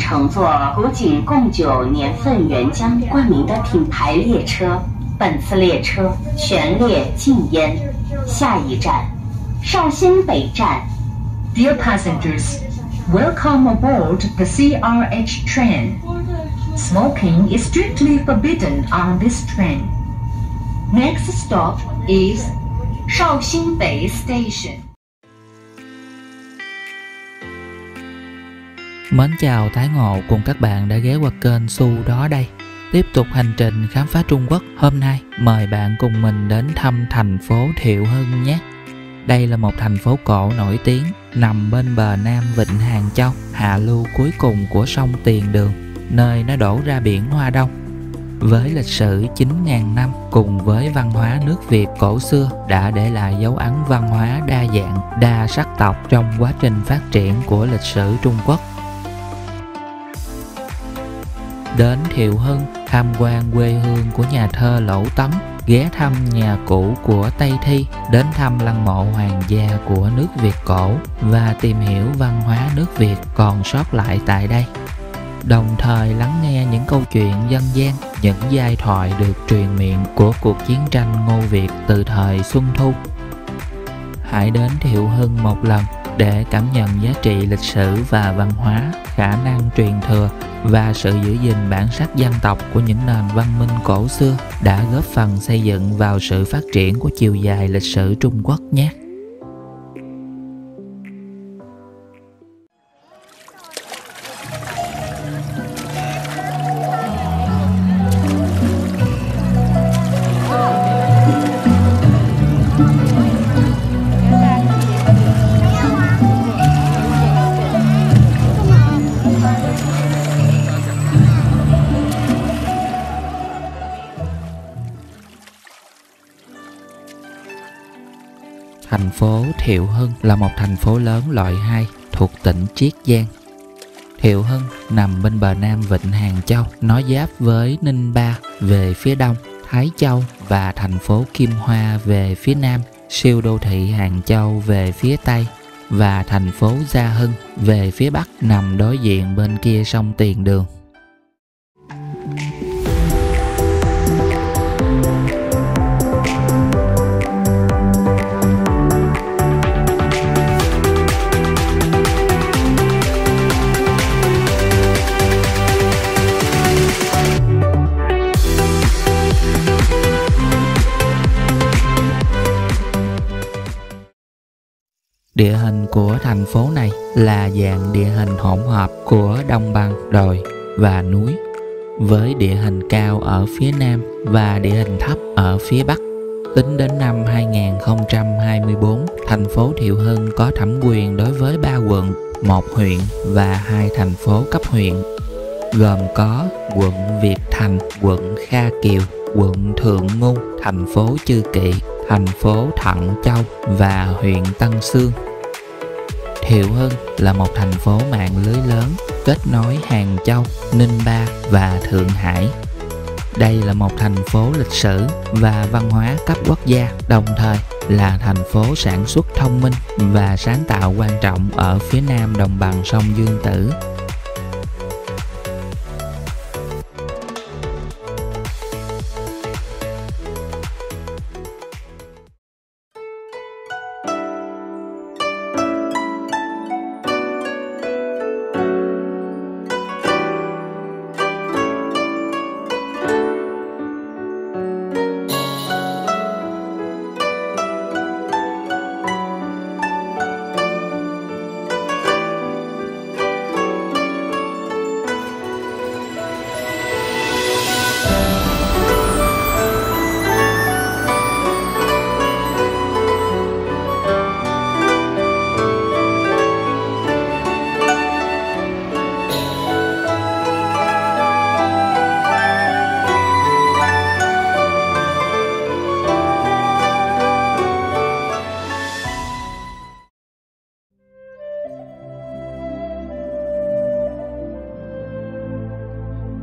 乘坐古井贡酒年份原浆冠名的品牌列车，本次列车全列禁烟。下一站，绍兴北站。Dear passengers, welcome aboard the CRH train. Smoking is strictly forbidden on this train. Next stop is Shaoxingbei Station. Mến chào Thái Ngộ cùng các bạn đã ghé qua kênh Su Đó Đây. Tiếp tục hành trình khám phá Trung Quốc. Hôm nay mời bạn cùng mình đến thăm thành phố Thiệu Hưng nhé. Đây là một thành phố cổ nổi tiếng nằm bên bờ nam vịnh Hàng Châu, hạ lưu cuối cùng của sông Tiền Đường, nơi nó đổ ra biển Hoa Đông. Với lịch sử 9.000 năm cùng với văn hóa nước Việt cổ xưa đã để lại dấu ấn văn hóa đa dạng, đa sắc tộc trong quá trình phát triển của lịch sử Trung Quốc. Đến Thiệu Hưng, tham quan quê hương của nhà thơ Lỗ Tấn, ghé thăm nhà cũ của Tây Thi, đến thăm lăng mộ hoàng gia của nước Việt cổ và tìm hiểu văn hóa nước Việt còn sót lại tại đây. Đồng thời lắng nghe những câu chuyện dân gian, những giai thoại được truyền miệng của cuộc chiến tranh Ngô Việt từ thời Xuân Thu. Hãy đến Thiệu Hưng một lần để cảm nhận giá trị lịch sử và văn hóa, khả năng truyền thừa và sự giữ gìn bản sắc dân tộc của những nền văn minh cổ xưa đã góp phần xây dựng vào sự phát triển của chiều dài lịch sử Trung Quốc nhé. Thành phố Thiệu Hưng là một thành phố lớn loại 2 thuộc tỉnh Chiết Giang. Thiệu Hưng nằm bên bờ nam vịnh Hàng Châu, nói giáp với Ninh Ba về phía đông, Thái Châu và thành phố Kim Hoa về phía nam, siêu đô thị Hàng Châu về phía tây và thành phố Gia Hưng về phía bắc nằm đối diện bên kia sông Tiền Đường. Địa hình của thành phố này là dạng địa hình hỗn hợp của đồng bằng, đồi và núi, với địa hình cao ở phía nam và địa hình thấp ở phía bắc. Tính đến năm 2024, thành phố Thiệu Hưng có thẩm quyền đối với 3 quận, 1 huyện và 2 thành phố cấp huyện, gồm có quận Việt Thành, quận Kha Kiều, quận Thượng Ngu, thành phố Chư Kỵ, thành phố Thận Châu và huyện Tân Xương. Thiệu Hưng là một thành phố mạng lưới lớn kết nối Hàng Châu, Ninh Ba và Thượng Hải. Đây là một thành phố lịch sử và văn hóa cấp quốc gia, đồng thời là thành phố sản xuất thông minh và sáng tạo quan trọng ở phía nam đồng bằng sông Dương Tử.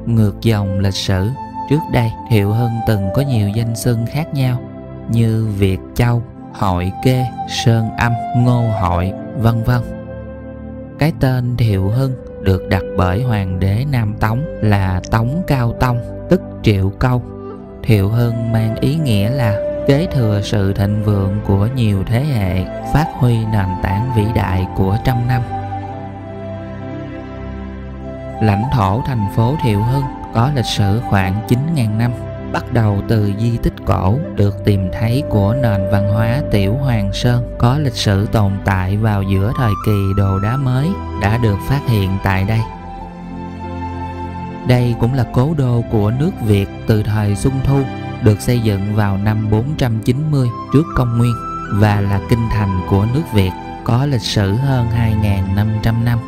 Ngược dòng lịch sử, trước đây Thiệu Hưng từng có nhiều danh xưng khác nhau như Việt Châu, Hội Kê, Sơn Âm, Ngô Hội, vân vân. Cái tên Thiệu Hưng được đặt bởi hoàng đế Nam Tống là Tống Cao Tông, tức Triệu Câu. Thiệu Hưng mang ý nghĩa là kế thừa sự thịnh vượng của nhiều thế hệ, phát huy nền tảng vĩ đại của trăm năm. Lãnh thổ thành phố Thiệu Hưng có lịch sử khoảng 9.000 năm, bắt đầu từ di tích cổ được tìm thấy của nền văn hóa Tiểu Hoàng Sơn có lịch sử tồn tại vào giữa thời kỳ đồ đá mới đã được phát hiện tại đây. Đây cũng là cố đô của nước Việt từ thời Xuân Thu, được xây dựng vào năm 490 trước công nguyên và là kinh thành của nước Việt, có lịch sử hơn 2.500 năm.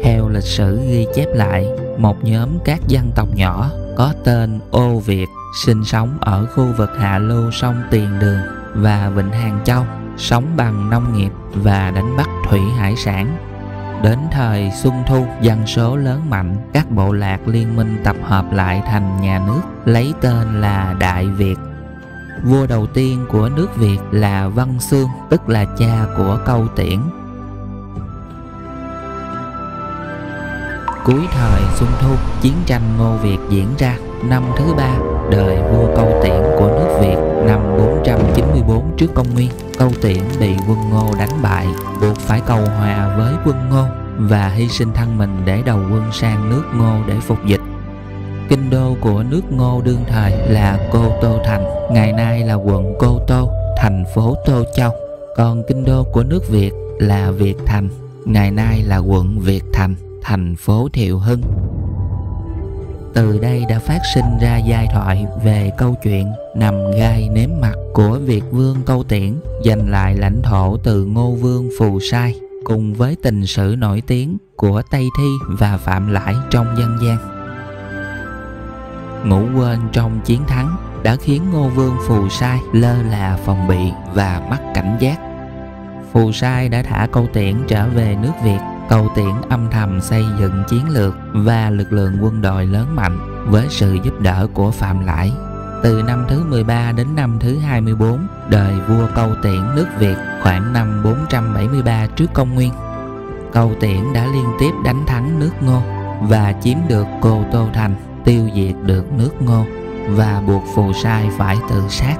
Theo lịch sử ghi chép lại, một nhóm các dân tộc nhỏ có tên Ô Việt sinh sống ở khu vực hạ lưu sông Tiền Đường và Vịnh Hàng Châu, sống bằng nông nghiệp và đánh bắt thủy hải sản. Đến thời Xuân Thu, dân số lớn mạnh, các bộ lạc liên minh tập hợp lại thành nhà nước, lấy tên là Đại Việt. Vua đầu tiên của nước Việt là Văn Xương, tức là cha của Câu Tiễn. Cuối thời Xuân Thu, chiến tranh Ngô Việt diễn ra. Năm thứ 3 đời vua Câu Tiễn của nước Việt, năm 494 trước công nguyên, Câu Tiễn bị quân Ngô đánh bại, buộc phải cầu hòa với quân Ngô và hy sinh thân mình để đầu quân sang nước Ngô để phục dịch. Kinh đô của nước Ngô đương thời là Cô Tô Thành, ngày nay là quận Cô Tô, thành phố Tô Châu. Còn kinh đô của nước Việt là Việt Thành, ngày nay là quận Việt Thành, thành phố Thiệu Hưng. Từ đây đã phát sinh ra giai thoại về câu chuyện nằm gai nếm mặt của Việt vương Câu Tiễn giành lại lãnh thổ từ Ngô vương Phù Sai, cùng với tình sử nổi tiếng của Tây Thi và Phạm Lãi trong dân gian. Ngủ quên trong chiến thắng đã khiến Ngô vương Phù Sai lơ là phòng bị và mất cảnh giác. Phù Sai đã thả Câu Tiễn trở về nước Việt. Câu Tiễn âm thầm xây dựng chiến lược và lực lượng quân đội lớn mạnh với sự giúp đỡ của Phạm Lãi. Từ năm thứ 13 đến năm thứ 24 đời vua Câu Tiễn nước Việt, khoảng năm 473 trước công nguyên, Câu Tiễn đã liên tiếp đánh thắng nước Ngô và chiếm được Cô Tô Thành, tiêu diệt được nước Ngô và buộc Phù Sai phải tự sát.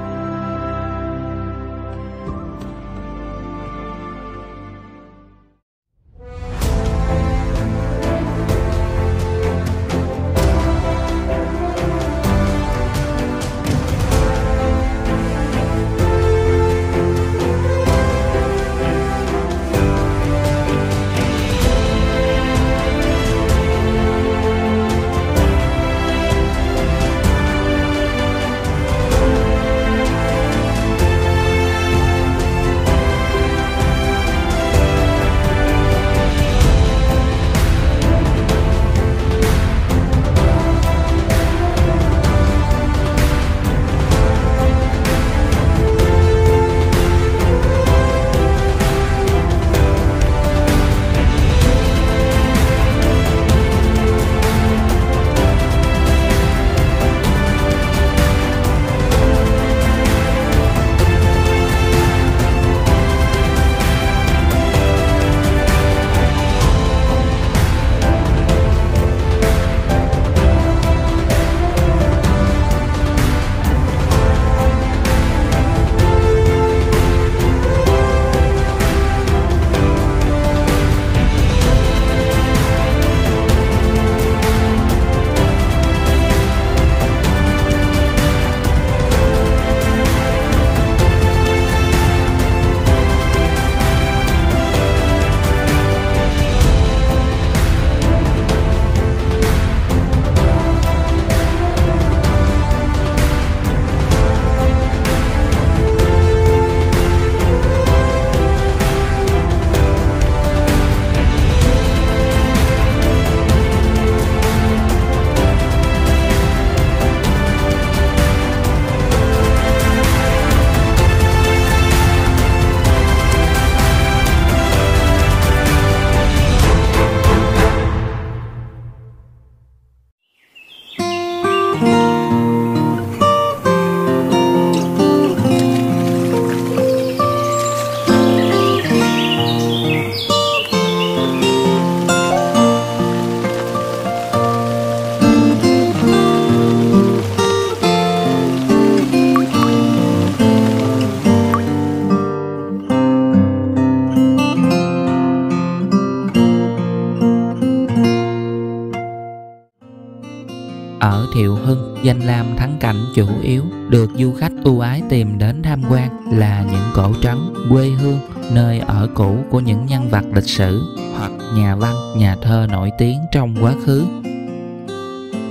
Danh lam thắng cảnh chủ yếu được du khách ưu ái tìm đến tham quan là những cổ trấn, quê hương, nơi ở cũ của những nhân vật lịch sử hoặc nhà văn, nhà thơ nổi tiếng trong quá khứ.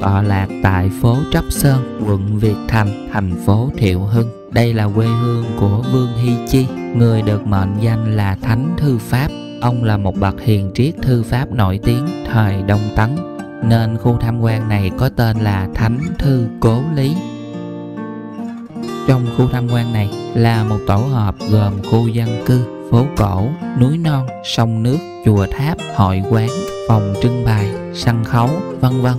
Tọa lạc tại phố Trắp Sơn, quận Việt Thành, thành phố Thiệu Hưng. Đây là quê hương của Vương Hy Chi, người được mệnh danh là Thánh Thư Pháp. Ông là một bậc hiền triết thư pháp nổi tiếng thời Đông Tấn, nên khu tham quan này có tên là Thánh Thư Cố Lý. Trong khu tham quan này là một tổ hợp gồm khu dân cư, phố cổ, núi non, sông nước, chùa tháp, hội quán, phòng trưng bày, sân khấu, vân vân.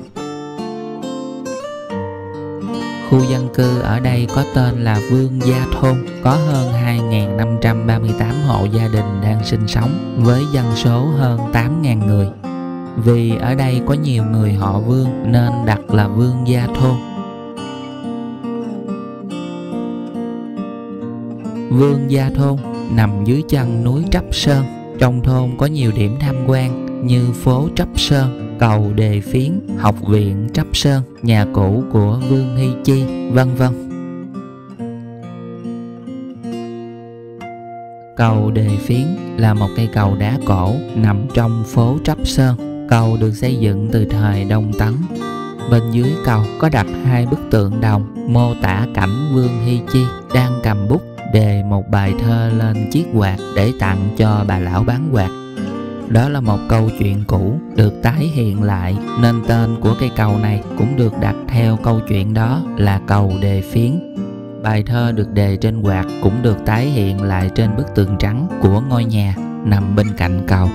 Khu dân cư ở đây có tên là Vương Gia Thôn, có hơn 2.538 hộ gia đình đang sinh sống với dân số hơn 8.000 người. Vì ở đây có nhiều người họ Vương nên đặt là Vương Gia Thôn. Vương Gia Thôn nằm dưới chân núi Trắp Sơn. Trong thôn có nhiều điểm tham quan như phố Trắp Sơn, cầu Đề Phiến, học viện Trắp Sơn, nhà cũ của Vương Hy Chi, vân vân. Cầu Đề Phiến là một cây cầu đá cổ nằm trong phố Trắp Sơn. Cầu được xây dựng từ thời Đông Tấn. Bên dưới cầu có đặt hai bức tượng đồng mô tả cảnh Vương Hy Chi đang cầm bút đề một bài thơ lên chiếc quạt để tặng cho bà lão bán quạt. Đó là một câu chuyện cũ được tái hiện lại, nên tên của cây cầu này cũng được đặt theo câu chuyện đó là cầu Đề Phiến. Bài thơ được đề trên quạt cũng được tái hiện lại trên bức tường trắng của ngôi nhà nằm bên cạnh cầu.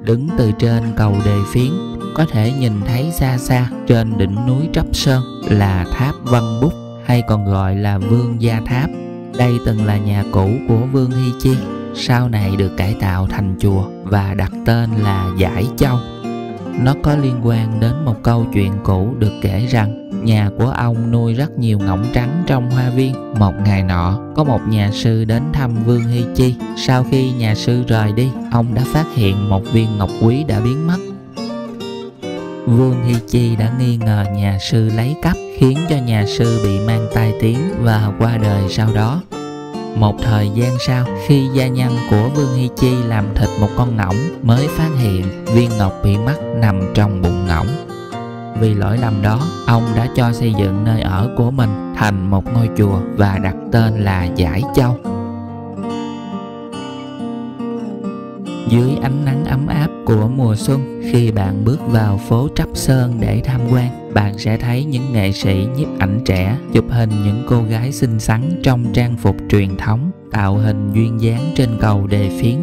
Đứng từ trên cầu Đề Phiến, có thể nhìn thấy xa xa trên đỉnh núi Trắp Sơn là tháp Văn Bút, hay còn gọi là Vương Gia Tháp. Đây từng là nhà cũ của Vương Hy Chi, sau này được cải tạo thành chùa và đặt tên là Giải Châu. Nó có liên quan đến một câu chuyện cũ được kể rằng nhà của ông nuôi rất nhiều ngỗng trắng trong hoa viên. Một ngày nọ, có một nhà sư đến thăm Vương Hy Chi. Sau khi nhà sư rời đi, ông đã phát hiện một viên ngọc quý đã biến mất. Vương Hy Chi đã nghi ngờ nhà sư lấy cắp, khiến cho nhà sư bị mang tai tiếng và qua đời sau đó. Một thời gian sau, khi gia nhân của Vương Hy Chi làm thịt một con ngỗng mới phát hiện viên ngọc bị mất nằm trong bụng ngỗng. Vì lỗi lầm đó, ông đã cho xây dựng nơi ở của mình thành một ngôi chùa và đặt tên là Giải Châu. Dưới ánh nắng ấm áp của mùa xuân, khi bạn bước vào phố Trắp Sơn để tham quan, bạn sẽ thấy những nghệ sĩ nhiếp ảnh trẻ chụp hình những cô gái xinh xắn trong trang phục truyền thống, tạo hình duyên dáng trên cầu Đề Phiến.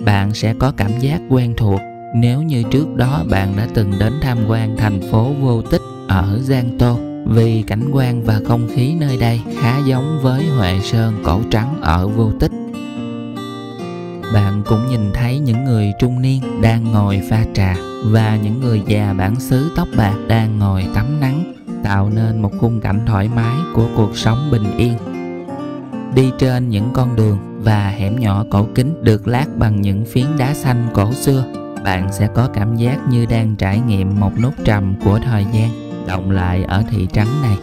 Bạn sẽ có cảm giác quen thuộc nếu như trước đó bạn đã từng đến tham quan thành phố Vô Tích ở Giang Tô, vì cảnh quan và không khí nơi đây khá giống với Huệ Sơn cổ trắng ở Vô Tích. Bạn cũng nhìn thấy những người trung niên đang ngồi pha trà và những người già bản xứ tóc bạc đang ngồi tắm nắng, tạo nên một khung cảnh thoải mái của cuộc sống bình yên. đi trên những con đường và hẻm nhỏ cổ kính được lát bằng những phiến đá xanh cổ xưa. Bạn sẽ có cảm giác như đang trải nghiệm một nốt trầm của thời gian động lại ở thị trấn này.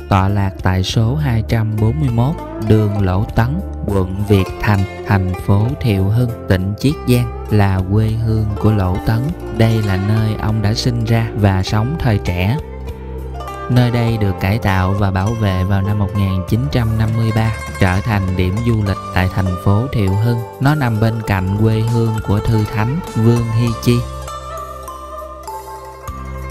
Tọa lạc tại số 241 đường Lỗ Tấn, quận Việt Thành, thành phố Thiệu Hưng, tỉnh Chiết Giang là quê hương của Lỗ Tấn. Đây là nơi ông đã sinh ra và sống thời trẻ. Nơi đây được cải tạo và bảo vệ vào năm 1953, trở thành điểm du lịch tại thành phố Thiệu Hưng. Nó nằm bên cạnh quê hương của Thư Thánh Vương Hy Chi.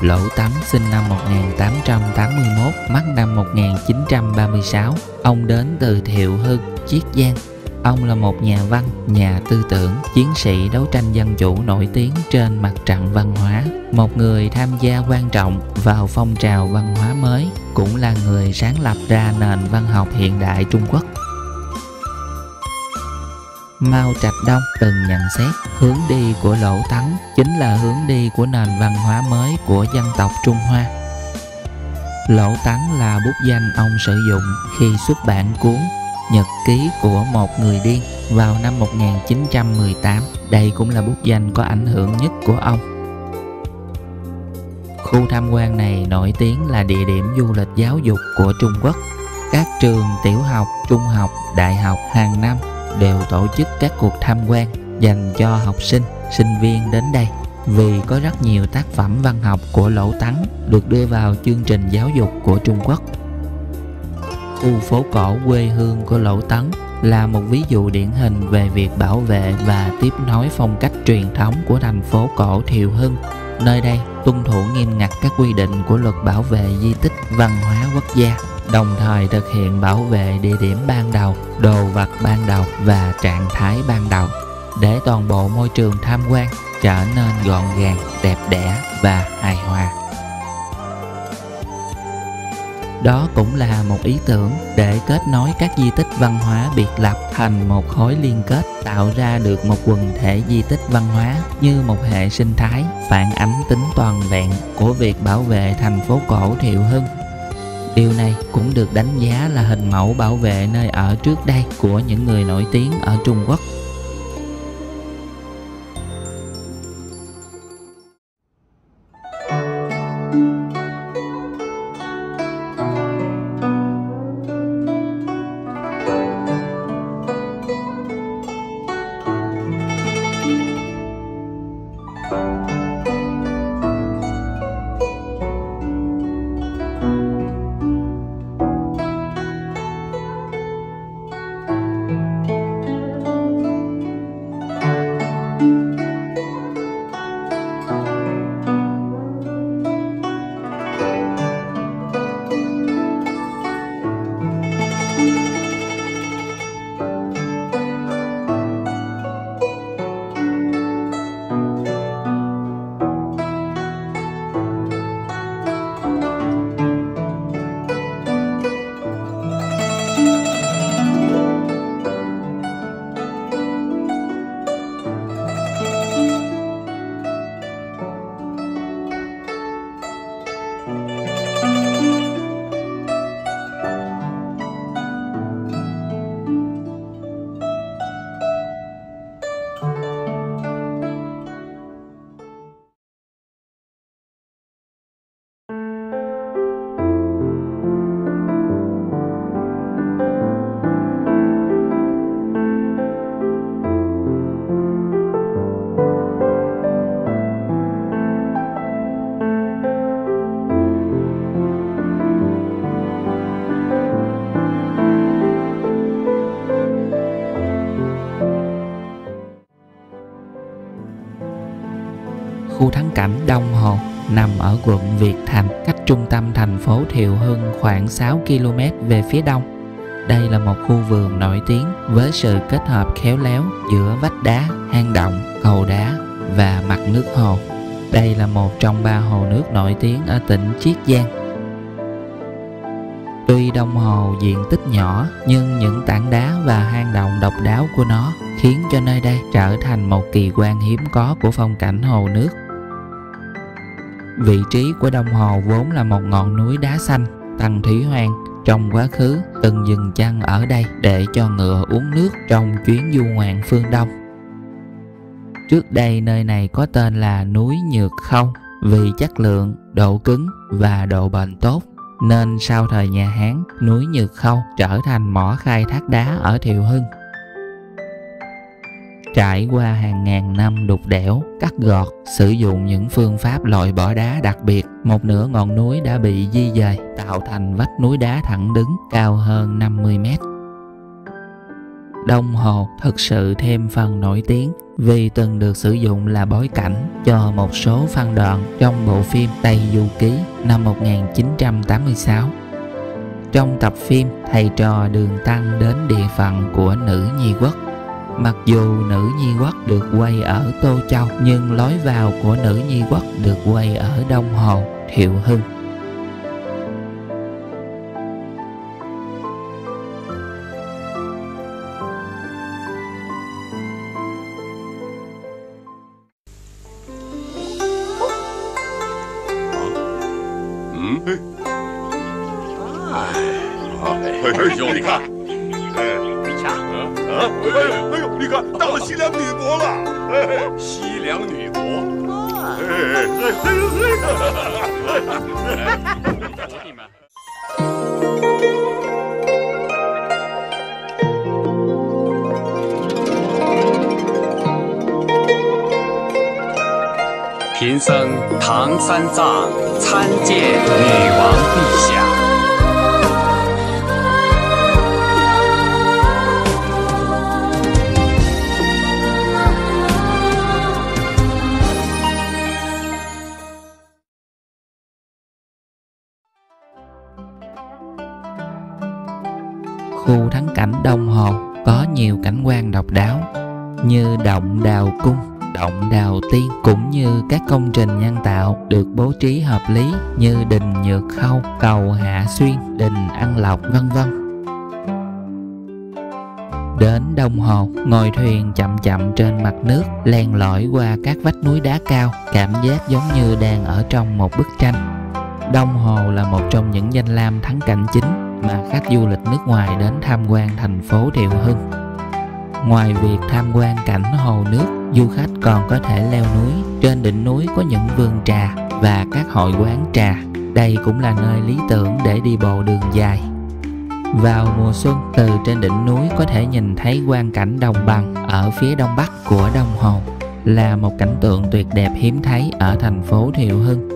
Lỗ Tấn sinh năm 1881, mất năm 1936. Ông đến từ Thiệu Hưng, Chiết Giang. Ông là một nhà văn, nhà tư tưởng, chiến sĩ đấu tranh dân chủ nổi tiếng trên mặt trận văn hóa, một người tham gia quan trọng vào phong trào văn hóa mới, cũng là người sáng lập ra nền văn học hiện đại Trung Quốc. Mao Trạch Đông từng nhận xét hướng đi của Lỗ Tấn chính là hướng đi của nền văn hóa mới của dân tộc Trung Hoa. Lỗ Tấn là bút danh ông sử dụng khi xuất bản cuốn Nhật ký của một người điên vào năm 1918. Đây cũng là bút danh có ảnh hưởng nhất của ông. Khu tham quan này nổi tiếng là địa điểm du lịch giáo dục của Trung Quốc. Các trường tiểu học, trung học, đại học hàng năm đều tổ chức các cuộc tham quan dành cho học sinh, sinh viên đến đây, vì có rất nhiều tác phẩm văn học của Lỗ Tấn được đưa vào chương trình giáo dục của Trung Quốc. Khu phố cổ quê hương của Lỗ Tấn là một ví dụ điển hình về việc bảo vệ và tiếp nối phong cách truyền thống của thành phố cổ Thiệu Hưng. Nơi đây tuân thủ nghiêm ngặt các quy định của luật bảo vệ di tích văn hóa quốc gia, đồng thời thực hiện bảo vệ địa điểm ban đầu, đồ vật ban đầu và trạng thái ban đầu, để toàn bộ môi trường tham quan trở nên gọn gàng, đẹp đẽ và hài hòa. Đó cũng là một ý tưởng để kết nối các di tích văn hóa biệt lập thành một khối liên kết, tạo ra được một quần thể di tích văn hóa như một hệ sinh thái, phản ánh tính toàn vẹn của việc bảo vệ thành phố cổ Thiệu Hưng. Điều này cũng được đánh giá là hình mẫu bảo vệ nơi ở trước đây của những người nổi tiếng ở Trung Quốc. Khu thắng cảnh Đông Hồ nằm ở quận Việt Thành, cách trung tâm thành phố Thiệu Hưng khoảng 6 km về phía đông. Đây là một khu vườn nổi tiếng với sự kết hợp khéo léo giữa vách đá, hang động, cầu đá và mặt nước hồ. Đây là một trong 3 hồ nước nổi tiếng ở tỉnh Chiết Giang. Tuy Đông Hồ diện tích nhỏ, nhưng những tảng đá và hang động độc đáo của nó khiến cho nơi đây trở thành một kỳ quan hiếm có của phong cảnh hồ nước. Vị trí của Đông Hồ vốn là một ngọn núi đá xanh, Tần Thủy Hoàng trong quá khứ từng dừng chân ở đây để cho ngựa uống nước trong chuyến du ngoạn phương Đông. Trước đây nơi này có tên là núi Nhược Khâu vì chất lượng, độ cứng và độ bền tốt, nên sau thời nhà Hán, núi Nhược Khâu trở thành mỏ khai thác đá ở Thiệu Hưng. Trải qua hàng ngàn năm đục đẽo, cắt gọt, sử dụng những phương pháp loại bỏ đá đặc biệt, một nửa ngọn núi đã bị di dời, tạo thành vách núi đá thẳng đứng cao hơn 50 mét. Đông Hồ thực sự thêm phần nổi tiếng vì từng được sử dụng là bối cảnh cho một số phân đoạn trong bộ phim Tây Du Ký năm 1986. Trong tập phim, thầy trò Đường Tăng đến địa phận của Nữ Nhi Quốc. Mặc dù Nữ Nhi Quốc được quay ở Tô Châu, nhưng lối vào của Nữ Nhi Quốc được quay ở Đông Hồ, Thiệu Hưng.你看，哎呦，你看，到了西凉女国了。西凉女国。贫僧唐三藏参见女王陛下。Khu thắng cảnh Đông Hồ có nhiều cảnh quan độc đáo như động Đào Cung, động Đào Tiên, cũng như các công trình nhân tạo được bố trí hợp lý như đình Nhược Khâu, cầu Hạ Xuyên, đình Ăn Lộc, vân vân. Đến Đông Hồ, ngồi thuyền chậm chậm trên mặt nước, len lỏi qua các vách núi đá cao, cảm giác giống như đang ở trong một bức tranh. Đông Hồ là một trong những danh lam thắng cảnh chính mà khách du lịch nước ngoài đến tham quan thành phố Thiệu Hưng. Ngoài việc tham quan cảnh hồ nước, du khách còn có thể leo núi. Trên đỉnh núi có những vườn trà và các hội quán trà. Đây cũng là nơi lý tưởng để đi bộ đường dài. Vào mùa xuân, từ trên đỉnh núi có thể nhìn thấy quang cảnh đồng bằng ở phía đông bắc của Đông Hồ, là một cảnh tượng tuyệt đẹp hiếm thấy ở thành phố Thiệu Hưng.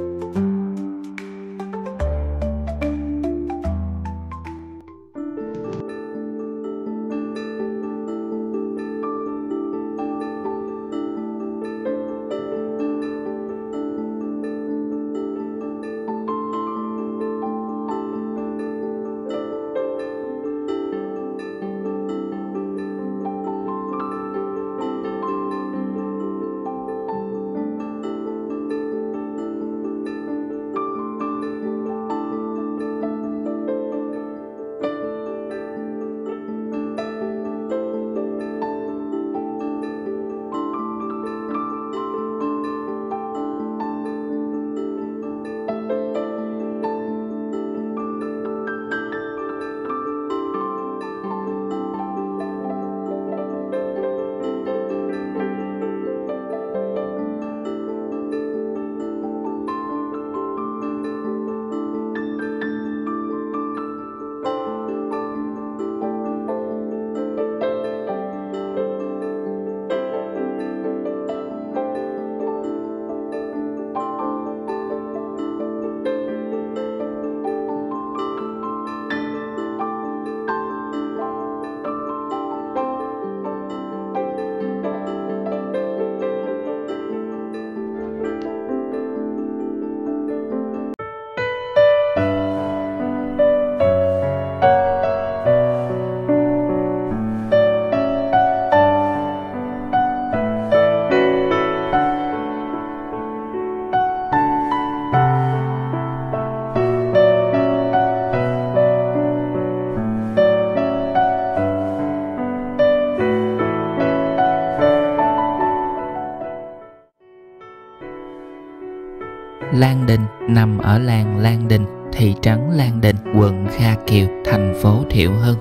Lan Đình nằm ở làng Lan Đình, thị trấn Lan Đình, quận Kha Kiều, thành phố Thiệu Hưng.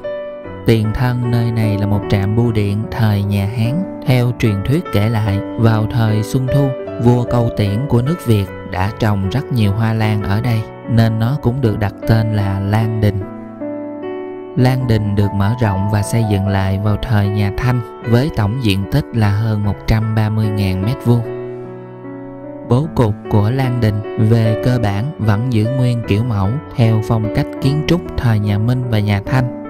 Tiền thân nơi này là một trạm bưu điện thời nhà Hán. Theo truyền thuyết kể lại, vào thời Xuân Thu, vua Câu Tiễn của nước Việt đã trồng rất nhiều hoa lan ở đây, nên nó cũng được đặt tên là Lan Đình. Lan Đình được mở rộng và xây dựng lại vào thời nhà Thanh với tổng diện tích là hơn 130.000 m². Bố cục của Lan Đình về cơ bản vẫn giữ nguyên kiểu mẫu theo phong cách kiến trúc thời nhà Minh và nhà Thanh.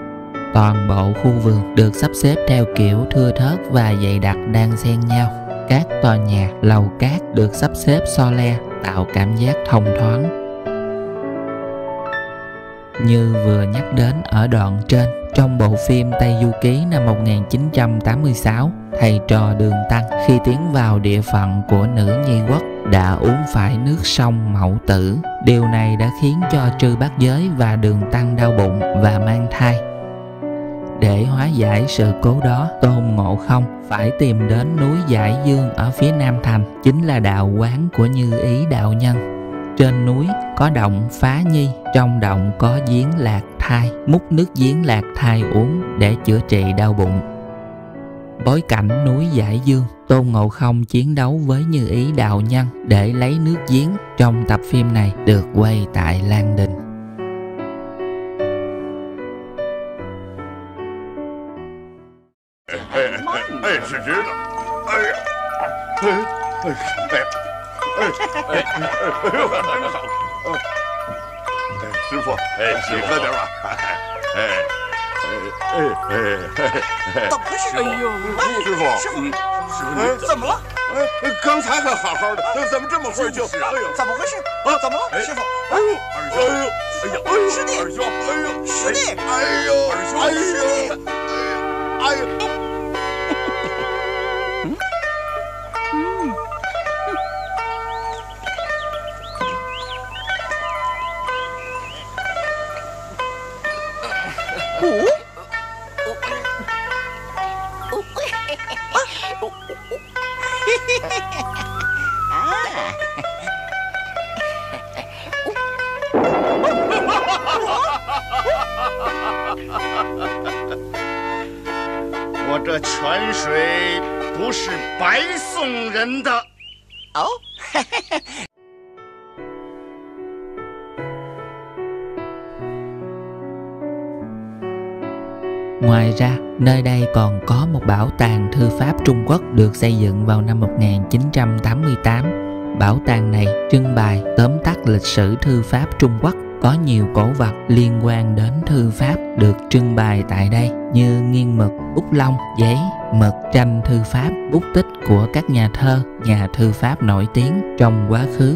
Toàn bộ khu vườn được sắp xếp theo kiểu thưa thớt và dày đặc đan xen nhau. Các tòa nhà, lầu cát được sắp xếp so le, tạo cảm giác thông thoáng. Như vừa nhắc đến ở đoạn trên, trong bộ phim Tây Du Ký năm 1986, thầy trò Đường Tăng khi tiến vào địa phận của nữ nhi quốc đã uống phải nước sông Mậu Tử. Điều này đã khiến cho Trư Bát Giới và Đường Tăng đau bụng và mang thai. Để hóa giải sự cố đó, Tôn Ngộ Không phải tìm đến núi Giải Dương ở phía Nam thành, chính là đạo quán của Như Ý đạo nhân. Trên núi có động Phá Nhi, trong động có giếng Lạc Thai, múc nước giếng Lạc Thai uống để chữa trị đau bụng. Bối cảnh núi Giải Dương, Tôn Ngộ Không chiến đấu với Như Ý đạo nhân để lấy nước giếng trong tập phim này được quay tại Lan Đình.是知道。哎呀，真好。师傅，你喝点吧。怎么回事？哎呦，师傅，怎么了？刚才还好好的，怎么这么快就？哎呦，怎么回事？怎么了，师傅？哎呦，二兄，哎呦，师弟，二兄，哎呦，师弟，哎呦，二兄，师弟，哎呦。我这泉水不是白送人的。哦，Ngoài ra, nơi đây còn có một bảo tàng thư pháp Trung Quốc được xây dựng vào năm 1988. Bảo tàng này trưng bày tóm tắt lịch sử thư pháp Trung Quốc. Có nhiều cổ vật liên quan đến thư pháp được trưng bày tại đây như nghiên mực, bút lông, giấy, mực, tranh thư pháp, bút tích của các nhà thơ, nhà thư pháp nổi tiếng trong quá khứ.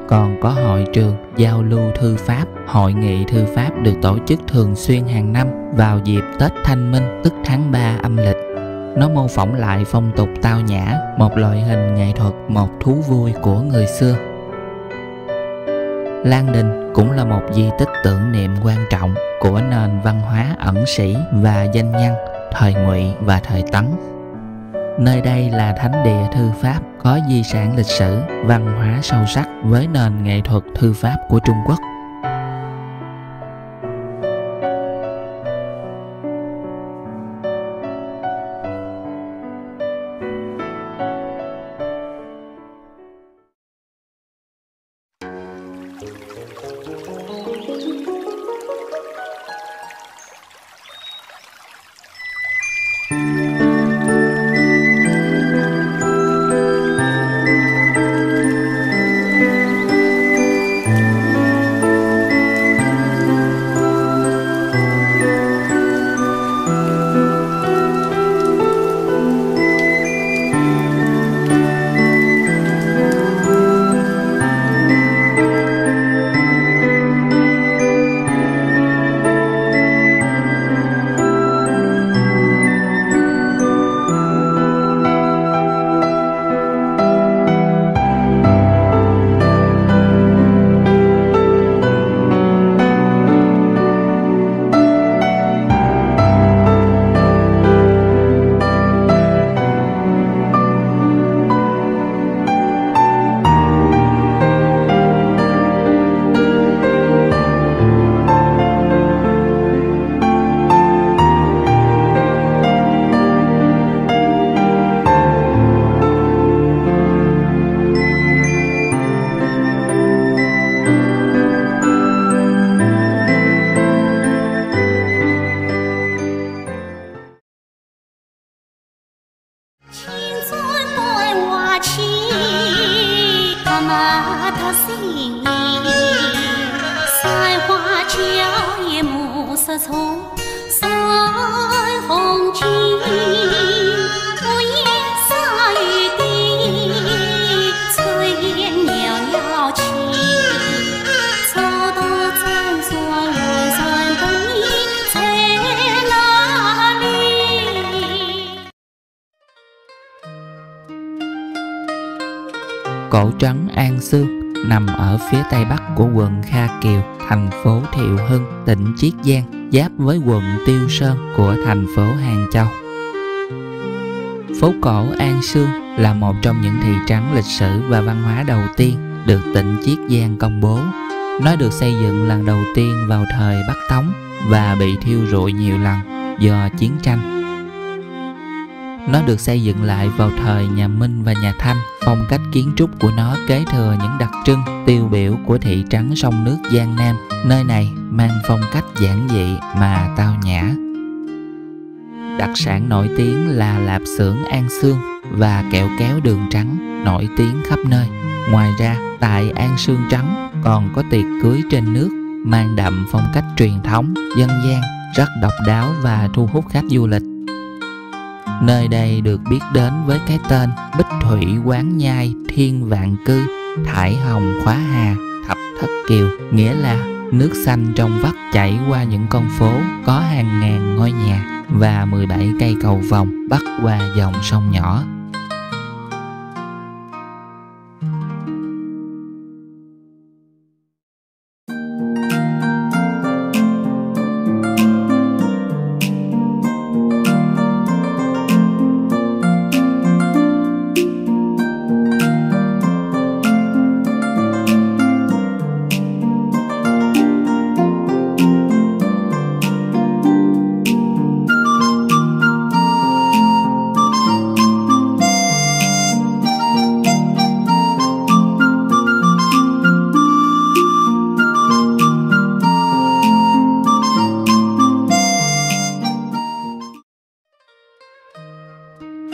Còn có hội trường giao lưu thư pháp, hội nghị thư pháp được tổ chức thường xuyên hàng năm vào dịp Tết Thanh Minh, tức tháng 3 âm lịch. Nó mô phỏng lại phong tục tao nhã, một loại hình nghệ thuật, một thú vui của người xưa. Lan Đình cũng là một di tích tưởng niệm quan trọng của nền văn hóa ẩn sĩ và danh nhân thời Ngụy và thời Tấn. Nơi đây là thánh địa thư pháp, có di sản lịch sử, văn hóa sâu sắc với nền nghệ thuật thư pháp của Trung Quốc. 色从腮红起，无言洒雨滴，炊烟袅袅起，草道酸酸温酸的你在哪里？ Cổ trấn An Sương nằm ở phía tây bắc của quận Kha Kiều, thành phố Thiệu Hưng, tỉnh Chiết Giang, giáp với quận Tiêu Sơn của thành phố Hàng Châu. Phố cổ An Sương là một trong những thị trấn lịch sử và văn hóa đầu tiên được tỉnh Chiết Giang công bố. Nó được xây dựng lần đầu tiên vào thời Bắc Tống và bị thiêu rụi nhiều lần do chiến tranh. Nó được xây dựng lại vào thời nhà Minh và nhà Thanh. Phong cách kiến trúc của nó kế thừa những đặc trưng tiêu biểu của thị trấn sông nước Giang Nam. Nơi này mang phong cách giản dị mà tao nhã. Đặc sản nổi tiếng là lạp xưởng An Sương và kẹo kéo đường trắng nổi tiếng khắp nơi. Ngoài ra, tại An Sương Trấn còn có tiệc cưới trên nước mang đậm phong cách truyền thống, dân gian, rất độc đáo và thu hút khách du lịch. Nơi đây được biết đến với cái tên Bích Thủy Quán Nhai Thiên Vạn Cư, Thải Hồng Khóa Hà, Thập Thất Kiều, nghĩa là nước xanh trong vắt chảy qua những con phố có hàng ngàn ngôi nhà và 17 cây cầu vồng bắc qua dòng sông nhỏ.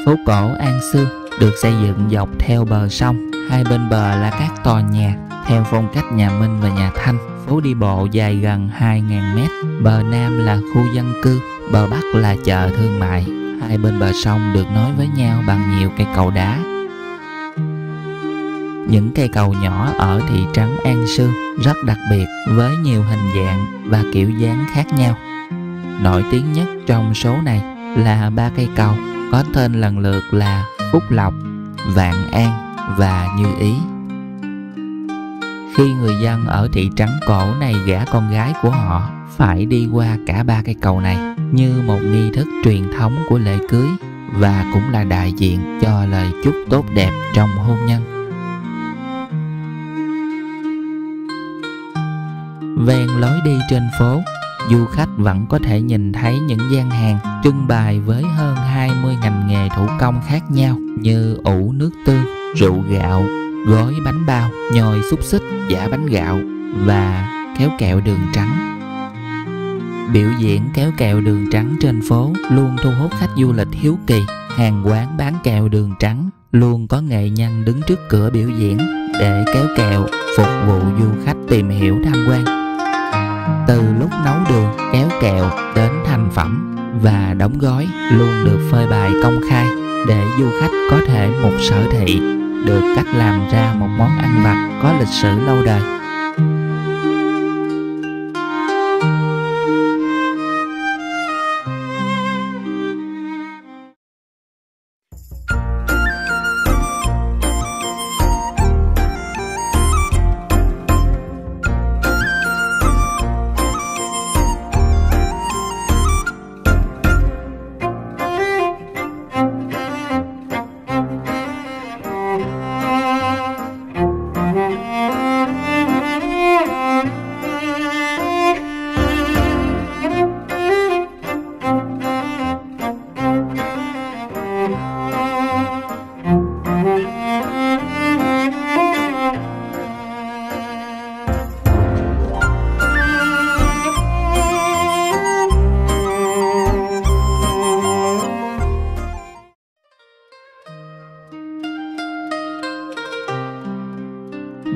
Phố cổ An Sương được xây dựng dọc theo bờ sông, hai bên bờ là các tòa nhà theo phong cách nhà Minh và nhà Thanh. Phố đi bộ dài gần 2.000 mét, bờ nam là khu dân cư, bờ bắc là chợ thương mại. Hai bên bờ sông được nối với nhau bằng nhiều cây cầu đá. Những cây cầu nhỏ ở thị trấn An Sương rất đặc biệt với nhiều hình dạng và kiểu dáng khác nhau. Nổi tiếng nhất trong số này là 3 cây cầu có tên lần lượt là Phúc Lộc, Vạn An và Như Ý. Khi người dân ở thị trấn cổ này gả con gái của họ phải đi qua cả 3 cây cầu này như một nghi thức truyền thống của lễ cưới và cũng là đại diện cho lời chúc tốt đẹp trong hôn nhân. Ven lối đi trên phố, du khách vẫn có thể nhìn thấy những gian hàng trưng bày với hơn 20 ngành nghề thủ công khác nhau như ủ nước tương, rượu gạo, gói bánh bao, nhồi xúc xích, giã bánh gạo và kéo kẹo đường trắng. Biểu diễn kéo kẹo đường trắng trên phố luôn thu hút khách du lịch hiếu kỳ. Hàng quán bán kẹo đường trắng luôn có nghệ nhân đứng trước cửa biểu diễn để kéo kẹo phục vụ du khách tìm hiểu tham quan. Từ lúc nấu đường, kéo kẹo đến thành phẩm và đóng gói luôn được phơi bày công khai để du khách có thể một sở thị được cách làm ra một món ăn vặt có lịch sử lâu đời.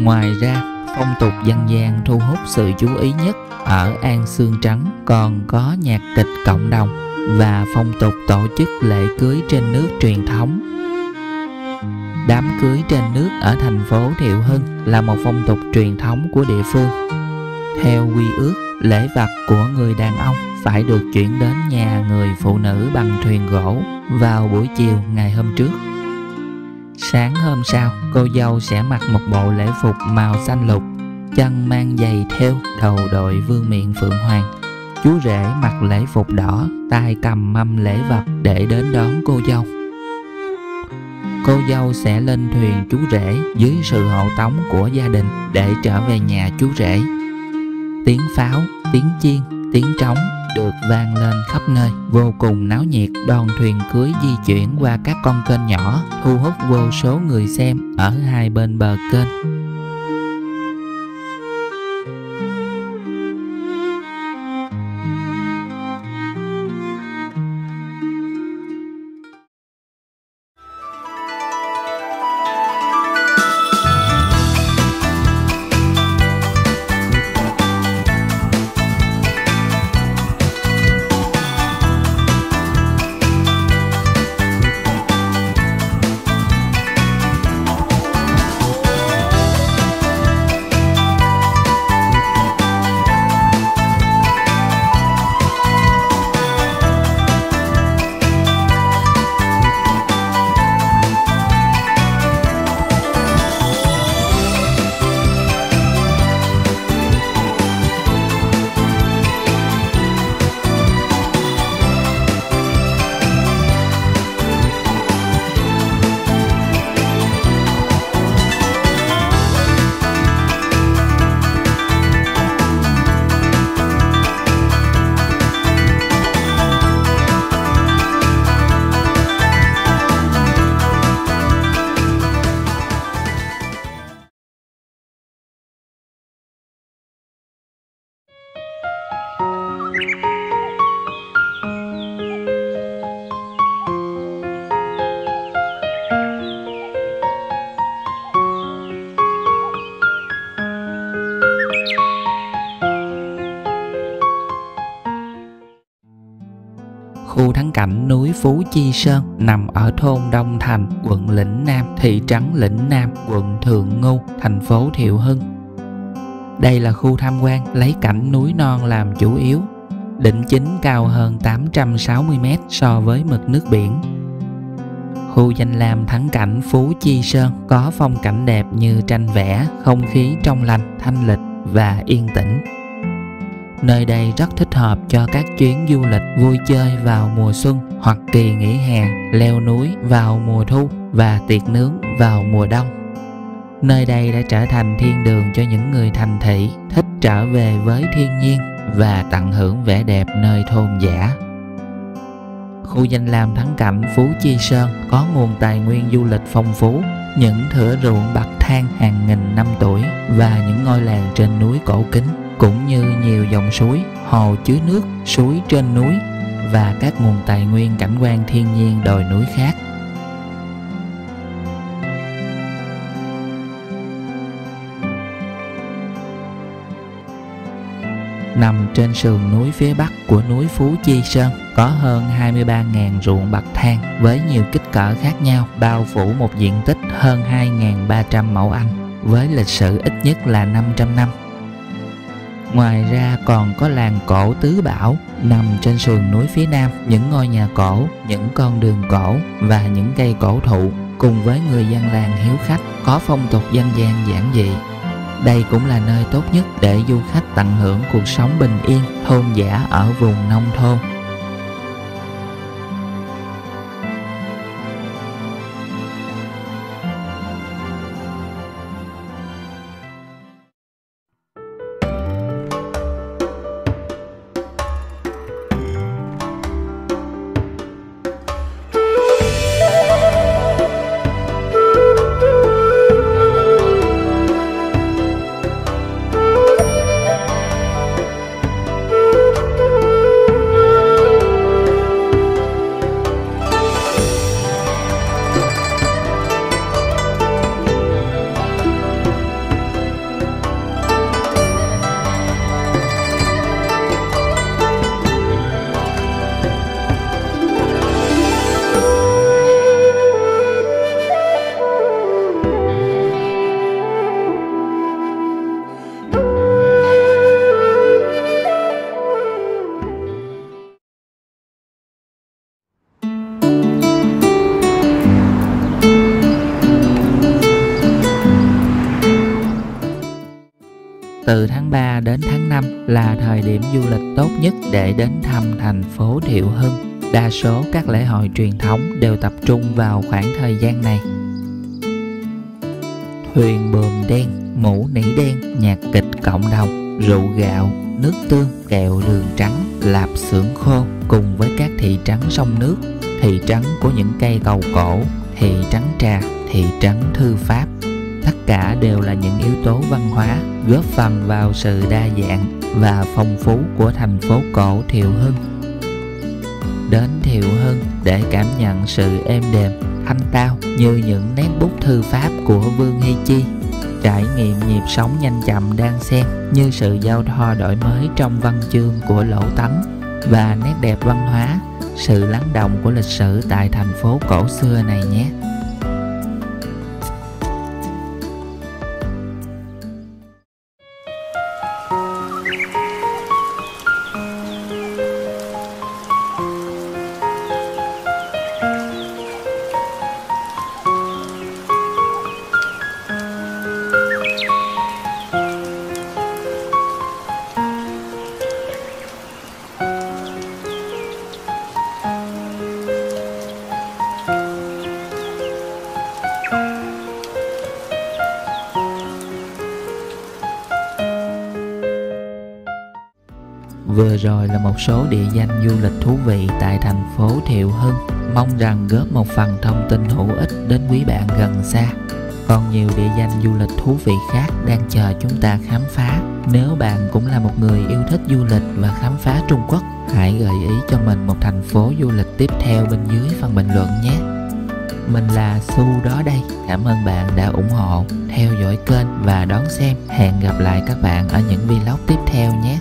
Ngoài ra, phong tục dân gian thu hút sự chú ý nhất ở An Sương Trấn còn có nhạc kịch cộng đồng và phong tục tổ chức lễ cưới trên nước truyền thống. Đám cưới trên nước ở thành phố Thiệu Hưng là một phong tục truyền thống của địa phương. Theo quy ước, lễ vật của người đàn ông phải được chuyển đến nhà người phụ nữ bằng thuyền gỗ vào buổi chiều ngày hôm trước. Sáng hôm sau, cô dâu sẽ mặc một bộ lễ phục màu xanh lục, chân mang giày thêu, đầu đội vương miện phượng hoàng. Chú rể mặc lễ phục đỏ, tay cầm mâm lễ vật để đến đón cô dâu. Cô dâu sẽ lên thuyền chú rể dưới sự hộ tống của gia đình để trở về nhà chú rể. Tiếng pháo, tiếng chiên, tiếng trống được vang lên khắp nơi, vô cùng náo nhiệt. Đoàn thuyền cưới di chuyển qua các con kênh nhỏ, thu hút vô số người xem ở hai bên bờ kênh. Khu thắng cảnh núi Phú Chi Sơn nằm ở thôn Đông Thành, quận Lĩnh Nam, thị trấn Lĩnh Nam, quận Thượng Ngu, thành phố Thiệu Hưng. Đây là khu tham quan lấy cảnh núi non làm chủ yếu. Đỉnh chính cao hơn 860 m so với mực nước biển. Khu danh lam thắng cảnh Phú Chi Sơn có phong cảnh đẹp như tranh vẽ, không khí trong lành, thanh lịch và yên tĩnh. Nơi đây rất thích hợp cho các chuyến du lịch vui chơi vào mùa xuân hoặc kỳ nghỉ hè, leo núi vào mùa thu và tiệc nướng vào mùa đông. Nơi đây đã trở thành thiên đường cho những người thành thị thích trở về với thiên nhiên và tận hưởng vẻ đẹp nơi thôn dã. Khu danh lam thắng cảnh Phú Chi Sơn có nguồn tài nguyên du lịch phong phú, những thửa ruộng bậc thang hàng nghìn năm tuổi và những ngôi làng trên núi cổ kính, cũng như nhiều dòng suối, hồ chứa nước, suối trên núi và các nguồn tài nguyên cảnh quan thiên nhiên đồi núi khác. Nằm trên sườn núi phía bắc của núi Phú Chi Sơn, có hơn 23.000 ruộng bậc thang với nhiều kích cỡ khác nhau, bao phủ một diện tích hơn 2.300 mẫu Anh, với lịch sử ít nhất là 500 năm. Ngoài ra còn có làng cổ Tứ Bảo nằm trên sườn núi phía nam, những ngôi nhà cổ, những con đường cổ và những cây cổ thụ, cùng với người dân làng hiếu khách, có phong tục dân gian giản dị. Đây cũng là nơi tốt nhất để du khách tận hưởng cuộc sống bình yên, thôn dã ở vùng nông thôn. tháng 3 đến tháng 5 là thời điểm du lịch tốt nhất để đến thăm thành phố Thiệu Hưng. Đa số các lễ hội truyền thống đều tập trung vào khoảng thời gian này. Thuyền buồm đen, mũ nỉ đen, nhạc kịch cộng đồng, rượu gạo, nước tương, kẹo đường trắng, lạp xưởng khô cùng với các thị trấn sông nước, thị trấn của những cây cầu cổ, thị trấn trà, thị trấn thư pháp. Tất cả đều là những yếu tố văn hóa góp phần vào sự đa dạng và phong phú của thành phố cổ Thiệu Hưng. Đến Thiệu Hưng để cảm nhận sự êm đềm, thanh tao như những nét bút thư pháp của Vương Hy Chi, trải nghiệm nhịp sống nhanh chậm đan xen như sự giao thoa đổi mới trong văn chương của Lỗ Tấn và nét đẹp văn hóa, sự lắng động của lịch sử tại thành phố cổ xưa này nhé. Vừa rồi là một số địa danh du lịch thú vị tại thành phố Thiệu Hưng. Mong rằng góp một phần thông tin hữu ích đến quý bạn gần xa. Còn nhiều địa danh du lịch thú vị khác đang chờ chúng ta khám phá. Nếu bạn cũng là một người yêu thích du lịch và khám phá Trung Quốc, hãy gợi ý cho mình một thành phố du lịch tiếp theo bên dưới phần bình luận nhé. Mình là Su đó đây. Cảm ơn bạn đã ủng hộ, theo dõi kênh và đón xem. Hẹn gặp lại các bạn ở những vlog tiếp theo nhé.